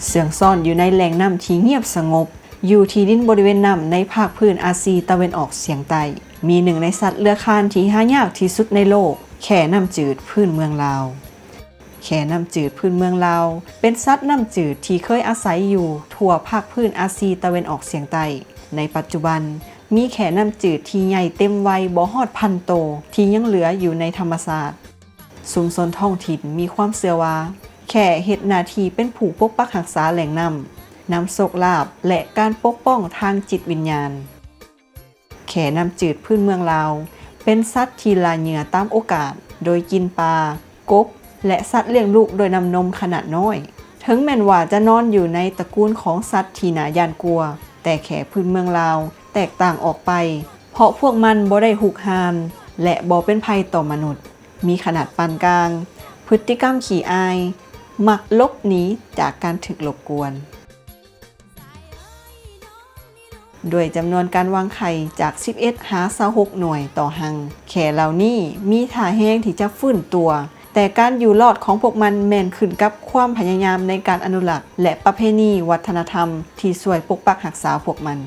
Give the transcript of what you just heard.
เสียงซ่อนอยู่ในแหล่งน้ำที่เงียบสงบอยู่ที่ดินบริเวณน้ำในภาคพื้นอาซีตะวันออกเฉียงใต้มีหนึ่งในสัตว์เลื้อยคลานที่หายากที่สุดในโลกแข่น้ำจืดพื้นเมืองลาวแข่น้ำจืดพื้นเมืองลาวเป็นสัตว์น้ำจืดที่เคยอาศัยอยู่ทั่วภาคพื้นอาซีตะวันออกเฉียงใต้ในปัจจุบันมีแข่น้ำจืดที่ใหญ่เต็มวัยบ่ฮอดพันโตที่ยังเหลืออยู่ในธรรมชาติชุมชนท้องถิ่นมีความเชื่อว่าแข่เฮ็ดหน้าที่เป็นผู้ปกปักรักษาแหล่งน้ำโชคลาภและการปกป้องทางจิตวิญญาณแข่น้ำจืดพื้นเมืองลาวเป็นสัตว์ที่ล่าเหยื่อตามโอกาสโดยกินปลากบและสัตว์เลี้ยงลูกโดยนำนมขนาดน้อยถึงแม้ว่าจะนอนอยู่ในตระกูลของสัตว์ที่น่าย่านกลัวแต่แข่พื้นเมืองลาวแตกต่างออกไปเพราะพวกมันบ่ได้หุกหานและบ่เป็นภัยต่อมนุษย์มีขนาดปานกลางพฤติกรรมขี้อายมักหลบหนีจากการถูกรบกวนด้วยจำนวนการวางไข่จาก11หา26หน่วยต่อหังแข่เหล่านี้มีท่าแห้งที่จะฟื้นตัวแต่การอยู่รอดของพวกมันแม่นขึ้นกับความพยายามในการอนุรักษ์และประเพณีวัฒนธรรมที่ช่วยปกปักรักษาพวกมัน